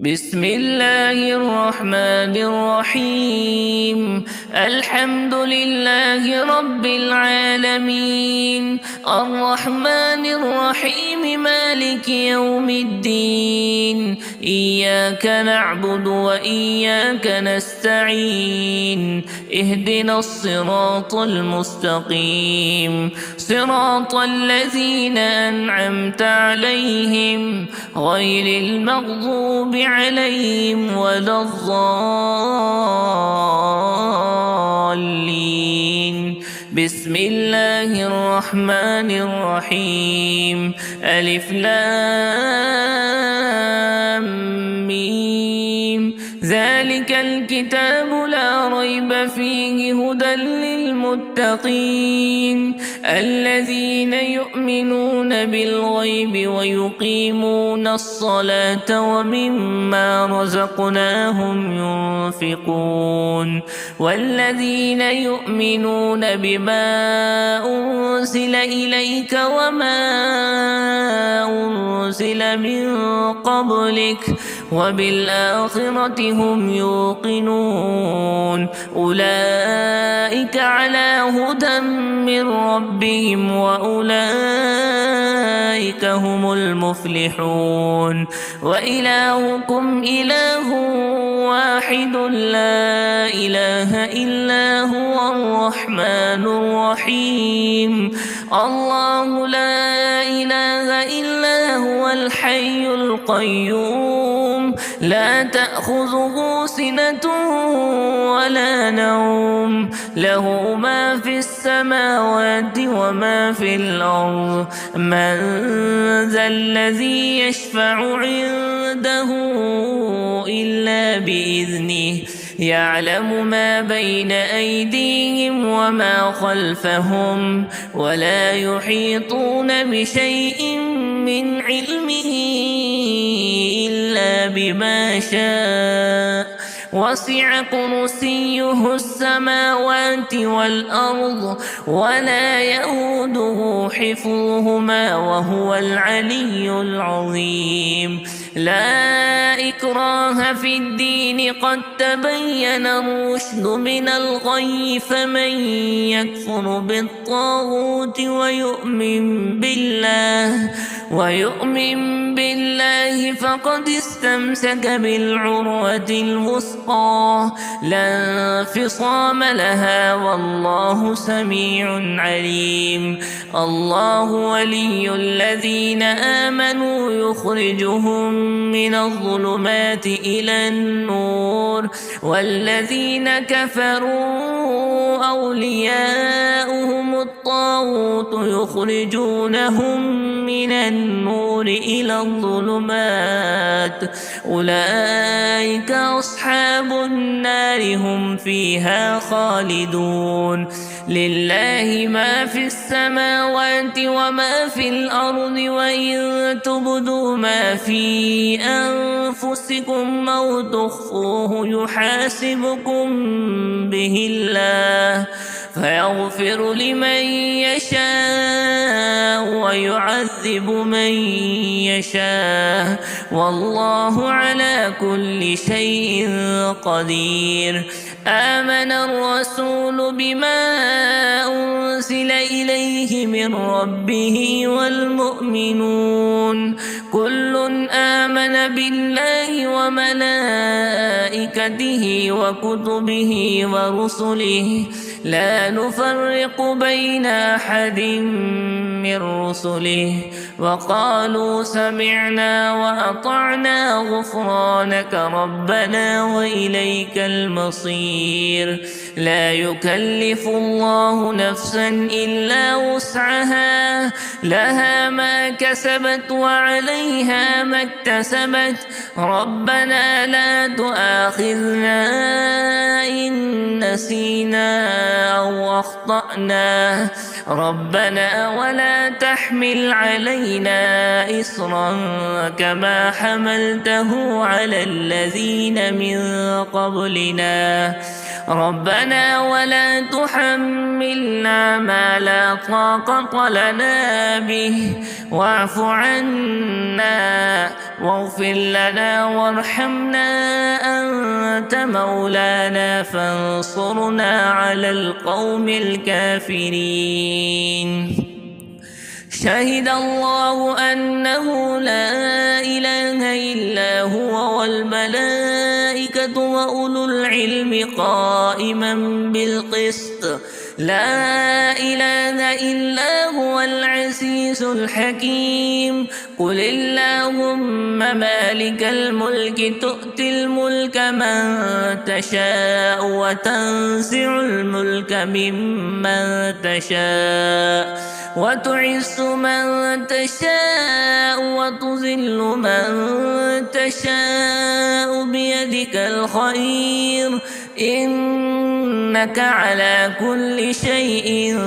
بسم الله الرحمن الرحيم. الحمد لله رب العالمين، الرحمن الرحيم، مالك يوم الدين. إياك نعبد وإياك نستعين، اهدنا الصراط المستقيم، صراط الذين أنعمت عليهم غير المغضوب عليهم ولا الضالين. بسم الله الرحمن الرحيم. ألف لام ميم. ذلك الكتاب لا ريب فيه هدى للمتقين الذين يؤمنون بالغيب ويقيمون الصلاة ومما رزقناهم ينفقون والذين يؤمنون بما أنزل إليك وما أنزل من قبلك وبالآخرة هم يوقنون. أولئك على هدى من ربهم وأولئك هم المفلحون. وإلهكم إله واحد لا إله إلا هو الرحمن الرحيم. الله لا إله إلا هو الحي القيوم، لا تأخذه سنة ولا نوم، له ما في السماوات وما في الأرض. من ذا الذي يشفع عنده إلا بإذنه، يعلم ما بين أيديهم وما خلفهم ولا يحيطون بشيء من علمه إلا بما شاء. وسع كرسيه السماوات والأرض ولا يئوده حفظهما وهو العلي العظيم. لا إكراه في الدين، قد تبين الرشد من الغي، فمن يكفر بالطاغوت ويؤمن بالله فقد استمسك بالعروة الوثقى لا انفصام لها، والله سميع عليم. الله ولي الذين آمنوا يخرجهم من الظلمات إلى النور، والذين كفروا أولياؤهم الطاغوت يخرجونهم من النور إلى الظلمات. أولئك أصحاب النار، هم فيها خالدون. لله ما في السماوات وما في الأرض، وإن تبدوا ما في أنفسكم أو تخفوه يحاسبكم به الله، فيغفر لمن يشاء ويعذب من يشاء، والله على كل شيء قدير. آمن الرسول بما أنزل إليه من ربه والمؤمنون كل آمن بالله وملائكته وكتبه ورسله، لا نفرق بين أحد من رسله، وقالوا سمعنا وأطعنا غفرانك ربنا وإليك المصير. لا يكلف الله نفسا إلا وسعها، لها ما كسبت وعليها ما اكتسبت. ربنا لا تؤاخذنا إن نسينا أو أخطأنا، ربنا ولا تحمل علينا إصرا كما حملته على الذين من قبلنا. ربنا ولا تحملنا ما لا طاقة لنا به واعف عنا واغفر لنا وارحمنا أنت مولانا فانصرنا على القوم الكافرين. شهد الله أنه لا إله إلا هو والملائكة وأولو العلم قائما بالقسط لا إله إلا هو العزيز الحكيم. قل اللهم مالك الملك تؤتي الملك من تشاء وتنزع الملك ممن تشاء وتعز من تشاء وتذل من تشاء بيدك الخير إنك على كل شيء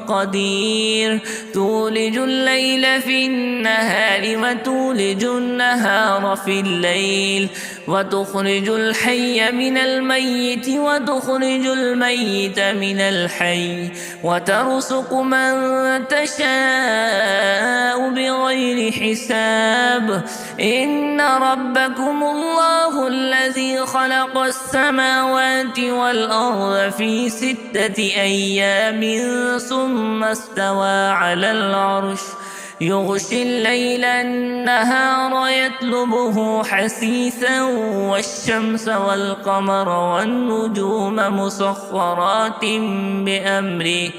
قدير. تولج الليل في النهار وتولج النهار في الليل وتخرج الحي من الميت وتخرج الميت من الحي وترزق من تشاء بغير حساب. إن ربكم الله الذي خلق السماوات والأرض في 6 أيام ثم استوى على العرش يغشي الليل النهار يطلبه حثيثا والشمس والقمر والنجوم مسخرات بأمره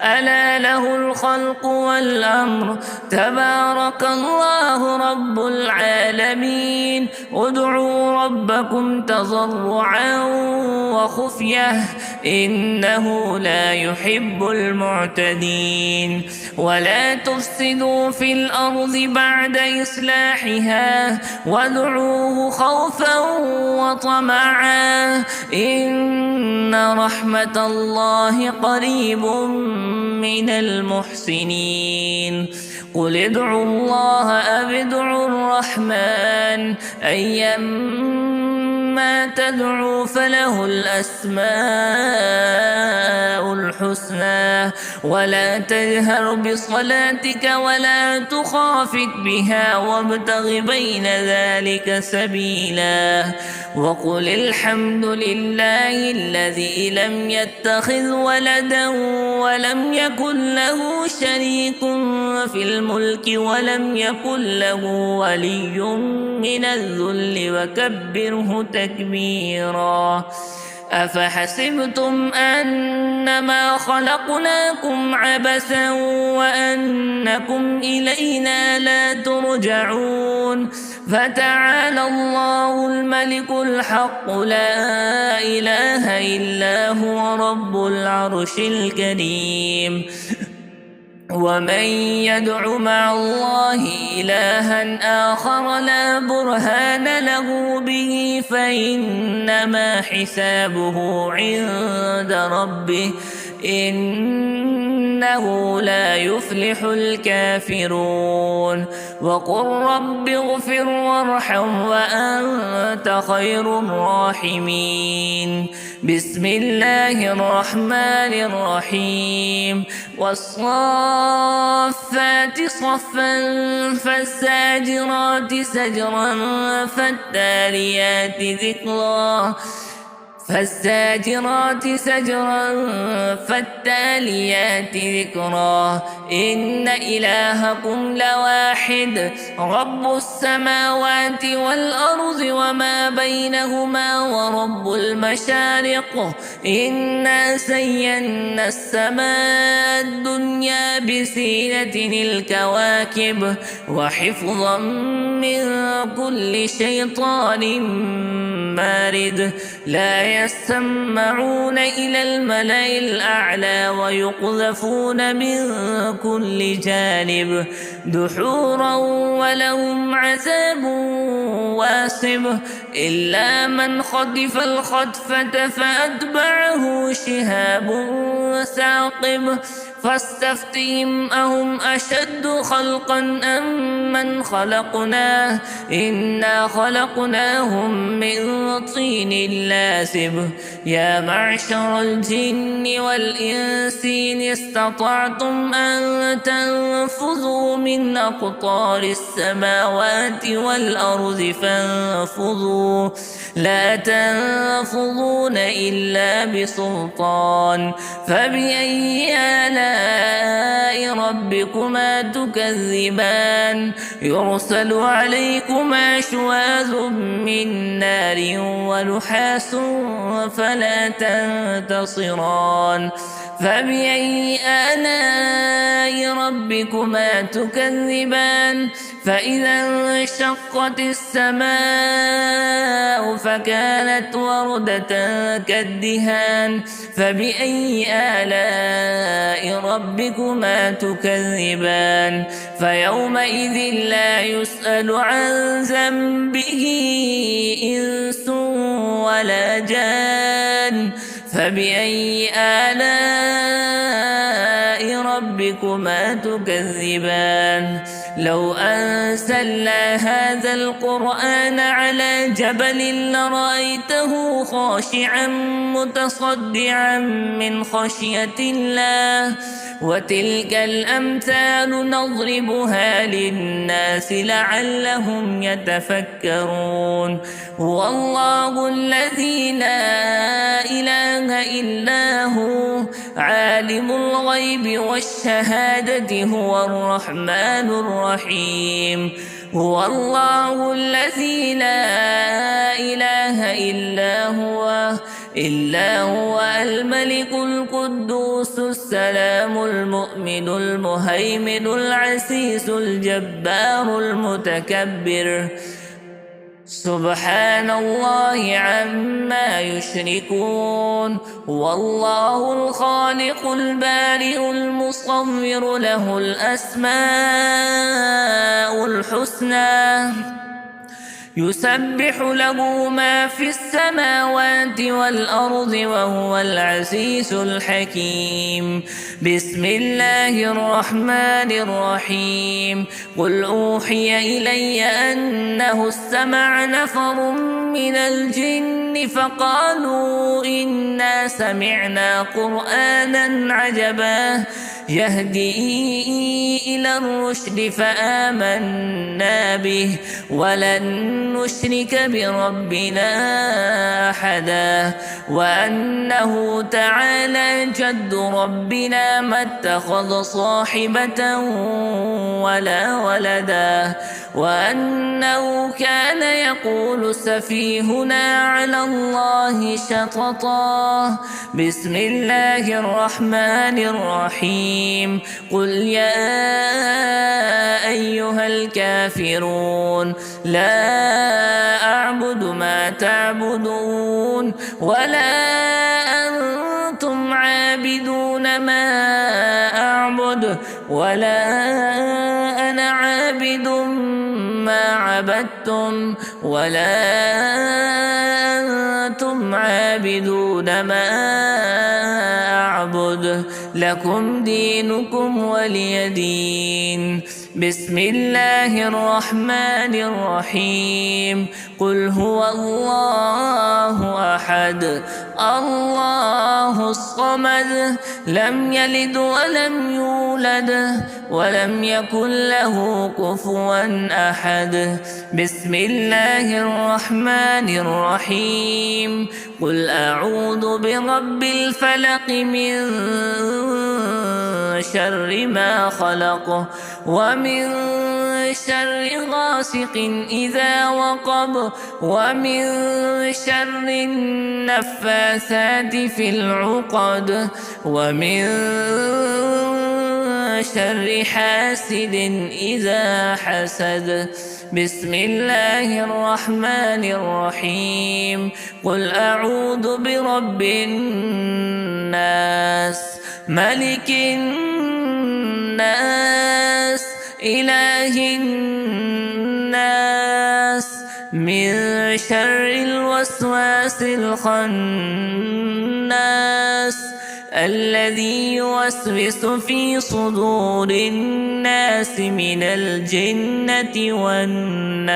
ألا له الخلق والأمر تبارك الله رب العالمين. ادعوا ربكم تضرعا وخفية إنه لا يحب المعتدين. ولا تفسدوا في الأرض بعد إصلاحها وادعوه خوفا وطمعا إن رحمة الله قريب من المحسنين. قل ادعوا الله أو ادعوا الرحمن أيما تدعوا فله الأسماء الحسنى ولا تجهر بصلاتك ولا تخافت بها وابتغ بين ذلك سبيلا. وقل الحمد لله الذي لم يتخذ ولدا ولم يكن له شريك في الملك ولم يكن له ولي من الذل وكبره تكبيرا. أفحسبتم أنما خلقناكم عبثا وأنكم إلينا لا ترجعون. فتعالى الله الملك الحق لا إله إلا هو رب العرش الكريم. ومن يدع مع الله إلها آخر لا برهان له به فإنما حسابه عند ربه إنه لا يفلح الكافرون. وقل رب اغفر وارحم وأنت خير الراحمين. بسم الله الرحمن الرحيم. والصافات صفا فالزاجرات زجرا فالتاليات ذكرا فالزاجرات زجرا فالتاليات ذكرا. إن إلهكم لواحد رب السماوات والأرض وما بينهما ورب المشارق. إنا زينا السماء الدنيا بزينة الكواكب وحفظا من كل شيطان مارد. لا يسمعون إلى الملأ الأعلى ويقذفون من كل جانب دحورا ولهم عذاب واصب. إلا من خطف الخطفة فأتبعه شهاب ثاقب فاستفتهم أهم أشد خلقا أم من خلقنا إنا خلقناهم من طين لازب يا معشر الجن والإنس إن استطعتم أن تنفذوا من أقطار السماوات والأرض فانفذوا لا تنفذون إلا بسلطان فبأي آلاء ربكما تكذبان يرسل عليكما شواذ من نار ونحاس فلا تنتصران فبأي آلاء ربكما تكذبان فإذا انشقت السماء فكانت وردة كالدهان فبأي آلاء ربكما تكذبان فيومئذ لا يسأل عن ذنبه إنس ولا جان فبأي آلاء ربكما تكذبان لو أنزلنا هذا القرآن على جبل لرأيته خاشعا متصدعا من خشية الله وتلك الأمثال نضربها للناس لعلهم يتفكرون هو الله الذي لا إله إلا هو عالم الغيب والشهادة هو الرحمن الرحيم هو الله الذي لا إله إلا هو الملك القدوس السلام المؤمن المهيمن العزيز الجبار المتكبر سبحان الله عما يشركون هو الله الخالق البارئ المصور له الأسماء الحسنى يسبح له ما في السماوات والأرض وهو العزيز الحكيم بسم الله الرحمن الرحيم قل أوحي إلي أنه استمع نفر من الجن فقالوا إنا سمعنا قرآنا عجبا يهدي إلى الرشد فآمنا به ولن نشرك بربنا أحدا وأنه تعالى جد ربنا ما اتخذ صاحبة ولا ولدا وأنه كان يقول سفيهنا على الله شططا بسم الله الرحمن الرحيم قل يا أيها الكافرون لا أعبد ما تعبدون ولا أنتم عابدون ما أعبد ولا أنا عابد ما عبدتم ولا أنتم عابدون ما أعبد لكم دينكم ولي دين بسم الله الرحمن الرحيم قل هو الله أحد الله الصمد لم يلد ولم يولد ولم يكن له كفوا أحد بسم الله الرحمن الرحيم قل أعوذ برب الفلق من شر ما خلق ومن شر غاسق إذا وقب ومن شر النفاثات في العقد ومن شر حاسد إذا حسد بسم الله الرحمن الرحيم قل أعوذ برب الناس ملك الناس إله الناس من شر الوسواس الخناس الذي يوسوس في صدور الناس من الجنة والناس.